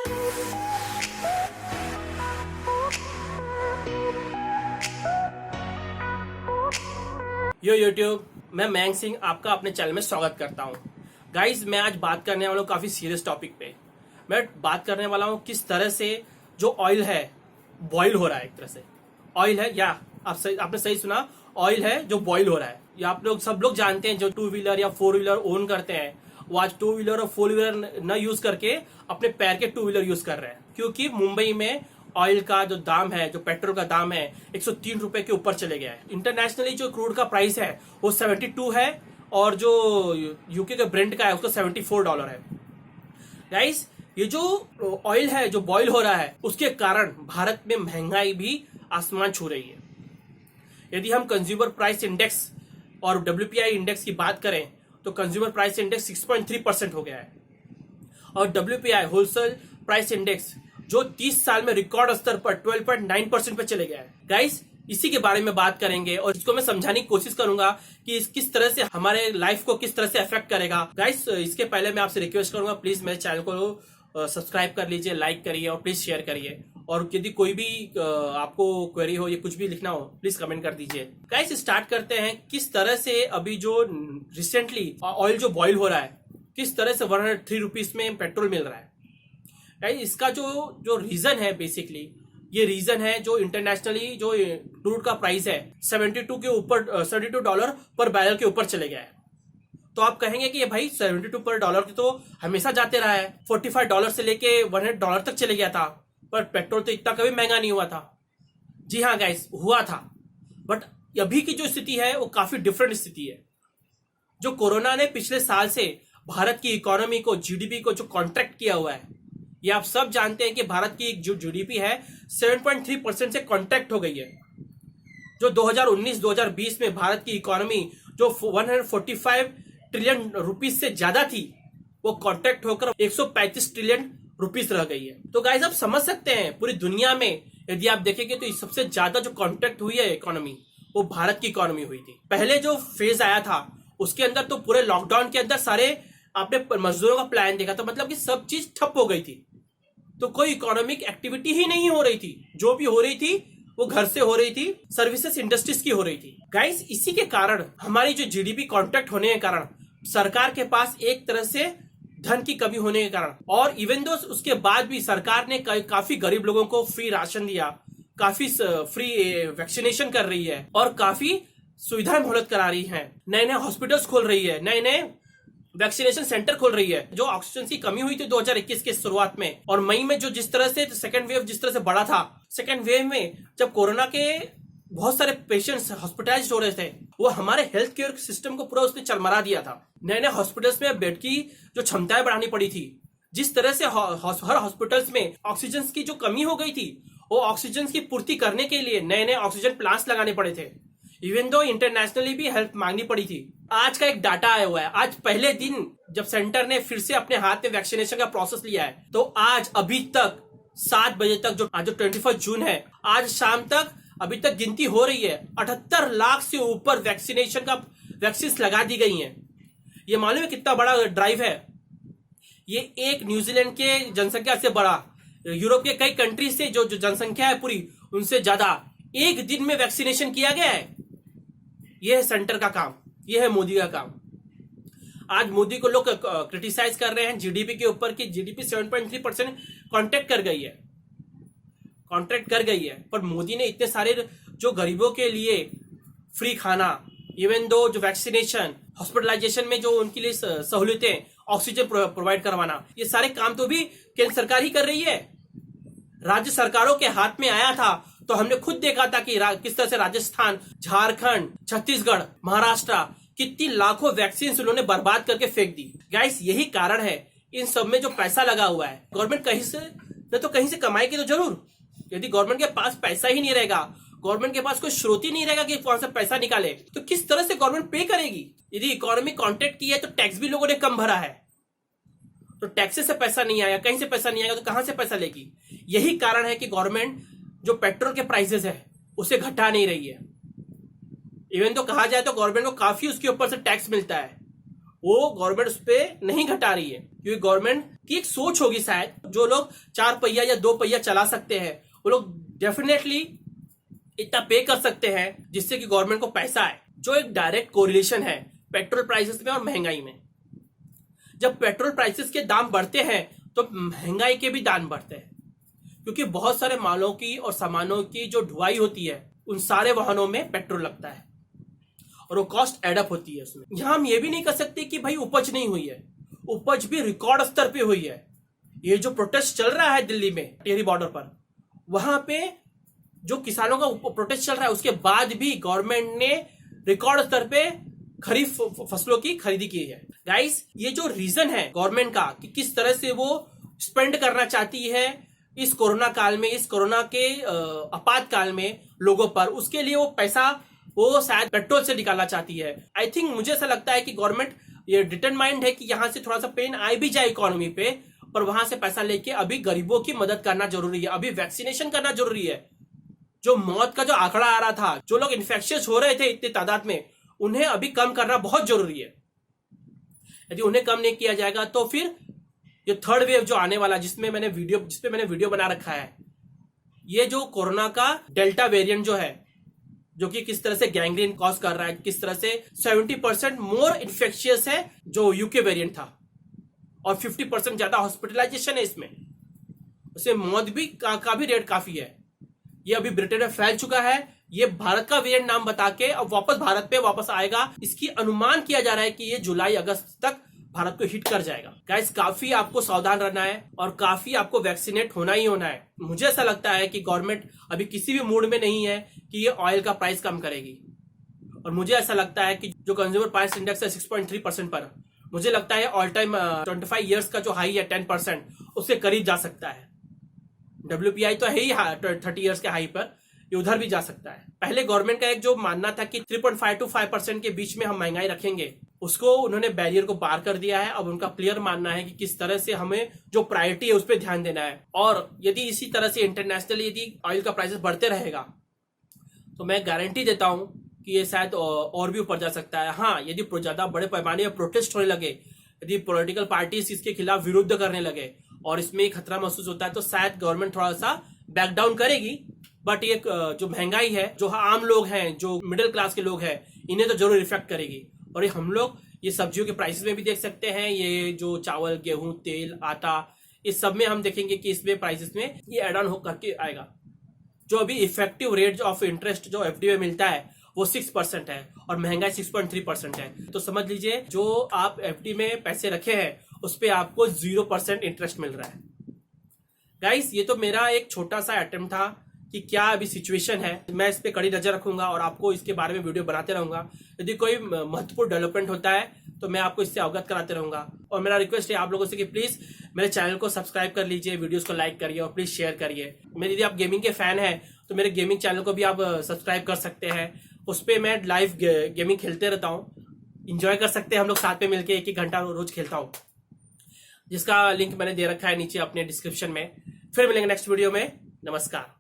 यो YouTube, मैं मयंक सिंह आपका अपने चैनल में स्वागत करता हूं। गाइज, मैं आज बात करने वाला हूं काफी सीरियस टॉपिक पे। मैं बात करने वाला हूं किस तरह से जो ऑयल है बॉईल हो रहा है। एक तरह से ऑयल है, या आपने सही सुना, ऑयल है जो बॉईल हो रहा है। या आप लोग सब लोग जानते हैं जो 2 व्हीलर या 4 व्हीलर ओन करते हैं, वो आज 2 व्हीलर और 4 व्हीलर न यूज करके अपने पैर के 2 व्हीलर यूज कर रहे हैं, क्योंकि मुंबई में ऑयल का जो दाम है, जो पेट्रोल का दाम है, 103 रुपए के ऊपर चले गया है। इंटरनेशनली जो क्रूड का प्राइस है वो 72 है, और जो यूके के ब्रेंट का है उसका $74 है। गाइस, ये जो ऑयल है जो बॉईल हो रहा है, उसके कारण भारत में महंगाई भी आसमान छू रही है। यदि हम कंज्यूमर प्राइस इंडेक्स और WPI इंडेक्स की बात करें तो कंज्यूमर प्राइस इंडेक्स 6.3% हो गया है, और WPI होलसेल प्राइस इंडेक्स जो 30 साल में रिकॉर्ड स्तर पर 12.9% पे चले गया है। गाइस, इसी के बारे में बात करेंगे और इसको मैं समझाने की कोशिश करूंगा कि किस तरह से हमारे लाइफ को किस तरह से अफेक्ट करेगा। गाइस, इसके पहले मैं आपसे रिक्वेस्ट करूंगा, प्लीज मेरे चैनल को सब्सक्राइब कर लीजिए, लाइक करिए और प्लीज शेयर करिए। और यदि कोई भी आपको क्वेरी हो या कुछ भी लिखना हो, प्लीज कमेंट कर दीजिए। गाइस, स्टार्ट करते हैं किस तरह से अभी जो रिसेंटली ऑयल जो बॉईल हो रहा है, किस तरह से 103 रुपीज में पेट्रोल मिल रहा है। इसका जो रीजन है, बेसिकली ये रीजन है जो इंटरनेशनली जो क्रूड का प्राइस है $72 पर बैरल के ऊपर चले गया है। तो आप कहेंगे कि ये भाई $72 की तो हमेशा जाते रहा है, $45 से लेके $100 तक चले गया था, पर पेट्रोल तो इतना कभी महंगा नहीं हुआ था। जी हाँ गाइस, हुआ था, बट अभी की जो स्थिति है वो काफी डिफरेंट स्थिति है। जो कोरोना ने पिछले साल से भारत की इकोनॉमी को, जीडीपी को जो कॉन्ट्रैक्ट किया हुआ है, ये आप सब जानते हैं कि भारत की जो जीडीपी है 7.3% से कॉन्ट्रैक्ट हो गई है। जो 2019-2020 में भारत की इकोनॉमी जो 145 ट्रिलियन रुपीस से ज्यादा थी, वो कॉन्ट्रैक्ट होकर 135 ट्रिलियन रुपीस रह गई है। तो गाइस, आप समझ सकते हैं पूरी दुनिया में यदि आप देखेंगे तो सबसे ज्यादा जो कॉन्ट्रैक्ट हुई है इकोनॉमी, वो भारत की इकोनॉमी हुई थी। पहले जो फेज आया था उसके अंदर तो पूरे लॉकडाउन के अंदर सारे आपने मजदूरों का प्लान देखा, तो मतलब कि सब चीज ठप हो गई थी, तो कोई इकोनॉमिक एक्टिविटी ही नहीं हो रही थी। जो भी हो रही थी वो घर से हो रही थी, सर्विसेज इंडस्ट्रीज की हो रही थी। गाइस, इसी के कारण हमारी जो जीडीपी कॉन्ट्रैक्ट होने के कारण सरकार के पास एक तरह से धन की कमी होने के कारण, और इवन दो उसके बाद भी सरकार ने काफी गरीब लोगों को फ्री राशन दिया, काफी फ्री वैक्सीनेशन कर रही है, और काफी सुविधाएं मोहलत करा रही है, नए नए हॉस्पिटल्स खोल रही है, नए नए वैक्सीनेशन सेंटर खोल रही है। जो ऑक्सीजन की कमी हुई थी 2021 के शुरुआत में और मई में, जो जिस तरह से सेकेंड वेव जिस तरह से बढ़ा था, सेकेंड वेव में जब कोरोना के बहुत सारे पेशेंट्स हॉस्पिटलाइज हो रहे थे, वो हमारे हेल्थ केयर सिस्टम को पूरा उसने चरमरा दिया था। नए नए हॉस्पिटल्स में बेड की जो क्षमताएं बढ़ानी पड़ी थी, जिस तरह से हर हॉस्पिटल्स में ऑक्सीजन की जो कमी हो गई थी, वो ऑक्सीजन की पूर्ति करने के लिए नए नए ऑक्सीजन प्लांट्स लगाने पड़े थे। इवन दो इंटरनेशनली भी हेल्प मांगनी पड़ी थी। आज का एक डाटा आया हुआ है, आज पहले दिन जब सेंटर ने फिर से अपने हाथ में वैक्सीनेशन का प्रोसेस लिया है, तो आज अभी तक 7 बजे तक, जो आज 21 जून है, आज शाम तक अभी तक गिनती हो रही है, 78 लाख से ऊपर वैक्सीनेशन का वैक्सीन लगा दी गई हैं। ये मालूम है कितना बड़ा ड्राइव है? ये एक न्यूजीलैंड के जनसंख्या से बड़ा, यूरोप के कई कंट्री से जो जनसंख्या है पूरी, उनसे ज्यादा एक दिन में वैक्सीनेशन किया गया है। यह है सेंटर का काम, यह है मोदी का काम। आज मोदी को लोग क्रिटिसाइज कर रहे हैं जीडीपी के ऊपर कि जीडीपी 7.3% कॉन्ट्रैक्ट कर गई है, पर मोदी ने इतने सारे जो गरीबों के लिए फ्री खाना, इवन दो जो वैक्सीनेशन, हॉस्पिटलाइजेशन में जो उनके लिए सहूलियतें, ऑक्सीजन प्रोवाइड करवाना, ये सारे काम तो भी केंद्र सरकार ही कर रही है। राज्य सरकारों के हाथ में आया था तो हमने खुद देखा था कि किस तरह से राजस्थान, झारखंड, छत्तीसगढ़, महाराष्ट्र कितनी लाखों वैक्सीन उन्होंने बर्बाद करके फेंक दी। गाइस, यही कारण है इन सब में जो पैसा लगा हुआ है। गवर्नमेंट कहीं से न तो कहीं से कमाएगी तो जरूर। यदि गवर्नमेंट के पास पैसा ही नहीं रहेगा, गवर्नमेंट के पास कोई स्रोत ही नहीं रहेगा कि वहां से पैसा निकाले, तो किस तरह से गवर्नमेंट पे करेगी? यदि इकोनॉमी कॉन्ट्रैक्ट की है तो टैक्स भी लोगों ने कम भरा है, तो टैक्सेस से पैसा नहीं आया, कहीं से पैसा नहीं आएगा तो कहां से पैसा लेगी? यही कारण है कि गवर्नमेंट जो पेट्रोल के प्राइसेस है उसे घटा नहीं रही है। इवन तो कहा जाए तो गवर्नमेंट को काफी उसके ऊपर से टैक्स मिलता है, वो गवर्नमेंट उस पर नहीं घटा रही है, क्योंकि गवर्नमेंट की एक सोच होगी शायद, जो लोग 4 पहिया या 2 पहिया चला सकते हैं वो लोग डेफिनेटली इतना पे कर सकते हैं जिससे कि गवर्नमेंट को पैसा आए, जो एक डायरेक्ट कोरिलेशन है पेट्रोल प्राइसेस में और महंगाई में। जब पेट्रोल प्राइसेस के दाम बढ़ते हैं तो महंगाई के भी दाम बढ़ते हैं, क्योंकि बहुत सारे मालों की और सामानों की जो ढुलाई होती है उन सारे वाहनों में पेट्रोल लगता है और वो कॉस्ट एडअप होती है उसमें। यहां हम ये भी नहीं कर सकते कि भाई उपज नहीं हुई है, उपज भी रिकॉर्ड स्तर पे हुई है। ये जो प्रोटेस्ट चल रहा है दिल्ली में टिहरी बॉर्डर पर, वहां पे जो किसानों का प्रोटेस्ट चल रहा है उसके बाद भी गवर्नमेंट ने रिकॉर्ड स्तर पे खरीफ फसलों की खरीदी की है। गाइस, ये जो रीजन है गवर्नमेंट का कि किस तरह से वो स्पेंड करना चाहती है इस कोरोना काल में, इस कोरोना के आपातकाल में लोगों पर, उसके लिए वो पैसा वो शायद पेट्रोल से निकालना चाहती है। आई थिंक मुझे ऐसा लगता है कि गवर्नमेंट ये डिटरमाइंड है कि यहां से थोड़ा सा पेन आ भी जाए इकोनॉमी पे, पर वहां से पैसा लेके अभी गरीबों की मदद करना जरूरी है, अभी वैक्सीनेशन करना जरूरी है। जो मौत का जो आंकड़ा आ रहा था, जो लोग इन्फेक्शियस हो रहे थे इतनी तादाद में, उन्हें अभी कम करना बहुत जरूरी है। यदि उन्हें कम नहीं किया जाएगा तो फिर ये थर्ड वेव जो आने वाला, जिसपे मैंने वीडियो बना रखा है, ये जो कोरोना का डेल्टा वेरिएंट जो है, जो कि किस तरह से गैंग्रीन कॉज कर रहा है, किस तरह से 70% मोर इन्फेक्शियस है जो यूके वेरिएंट था, और 50% ज्यादा हॉस्पिटलाइजेशन है इसमें, उससे मौत भी का भी रेट काफी है। ये अभी ब्रिटेन में फैल चुका है। ये भारत का वेरिएंट नाम बता के अब वापस भारत पे वापस आएगा। इसकी अनुमान किया जा रहा है कि ये जुलाई अगस्त तक भारत को हिट कर जाएगा। गाइस, काफी आपको सावधान रहना है और काफी आपको वैक्सीनेट होना ही होना है। मुझे ऐसा लगता है कि गवर्नमेंट अभी किसी भी मूड में नहीं है कि ये ऑयल का प्राइस कम करेगी, और मुझे ऐसा लगता है कि जो कंज्यूमर प्राइस इंडेक्स है 6.3% पर, मुझे लगता है ऑल टाइम 25 ईयर्स का जो हाई है 10%, उसके करीब जा सकता है। WPI तो है ही 30 ईयर्स के हाई पर, ये उधर भी जा सकता है। पहले गवर्नमेंट का एक जो मानना था कि 3.5 to 5% के बीच में हम महंगाई रखेंगे, उसको उन्होंने बैरियर को पार कर दिया है। अब उनका क्लियर मानना है कि किस तरह से हमें जो प्रायोरिटी है उस पर ध्यान देना है, और यदि इसी तरह से इंटरनेशनली यदि ऑयल का प्राइसेस बढ़ते रहेगा तो मैं गारंटी देता हूं कि ये शायद और भी ऊपर जा सकता है। हाँ, यदि ज्यादा बड़े पैमाने पर प्रोटेस्ट होने लगे, यदि पॉलिटिकल पार्टीज इसके खिलाफ विरुद्ध करने लगे और इसमें खतरा महसूस होता है, तो शायद गवर्नमेंट थोड़ा सा बैक डाउन करेगी। बट ये जो महंगाई है, जो आम लोग हैं, जो मिडिल क्लास के लोग हैं, इन्हें तो जरूर इफेक्ट करेगी। और ये हम लोग ये सब्जियों के प्राइसेस में भी देख सकते हैं। ये जो चावल, गेहूं, तेल, आटा, इस सब में हम देखेंगे कि इसमें प्राइसेस में ये एड ऑन हो करके आएगा। जो अभी इफेक्टिव रेट ऑफ इंटरेस्ट जो FD में मिलता है वो 6% है और महंगाई 6.3% है। तो समझ लीजिए जो आप FD में पैसे रखे हैं उस पर आपको 0% इंटरेस्ट मिल रहा है। गाइस, ये तो मेरा एक छोटा सा अटेम्प्ट था कि क्या अभी सिचुएशन है। मैं इस पे कड़ी नजर रखूंगा और आपको इसके बारे में वीडियो बनाते रहूंगा। यदि कोई महत्वपूर्ण डेवलपमेंट होता है तो मैं आपको इससे अवगत कराते रहूंगा। और मेरा रिक्वेस्ट है आप लोगों से कि प्लीज मेरे चैनल को सब्सक्राइब कर लीजिए, वीडियोस को लाइक करिए और प्लीज शेयर करिए। मेरे यदि आप गेमिंग के फैन हैं तो मेरे गेमिंग चैनल को भी आप सब्सक्राइब कर सकते हैं। उस पर मैं लाइव गेमिंग खेलते रहता हूँ, इंजॉय कर सकते हैं हम लोग साथ में मिलकर। 1-1 घंटा रोज खेलता हूँ, जिसका लिंक मैंने दे रखा है नीचे अपने डिस्क्रिप्शन में। फिर मिलेंगे नेक्स्ट वीडियो में। नमस्कार।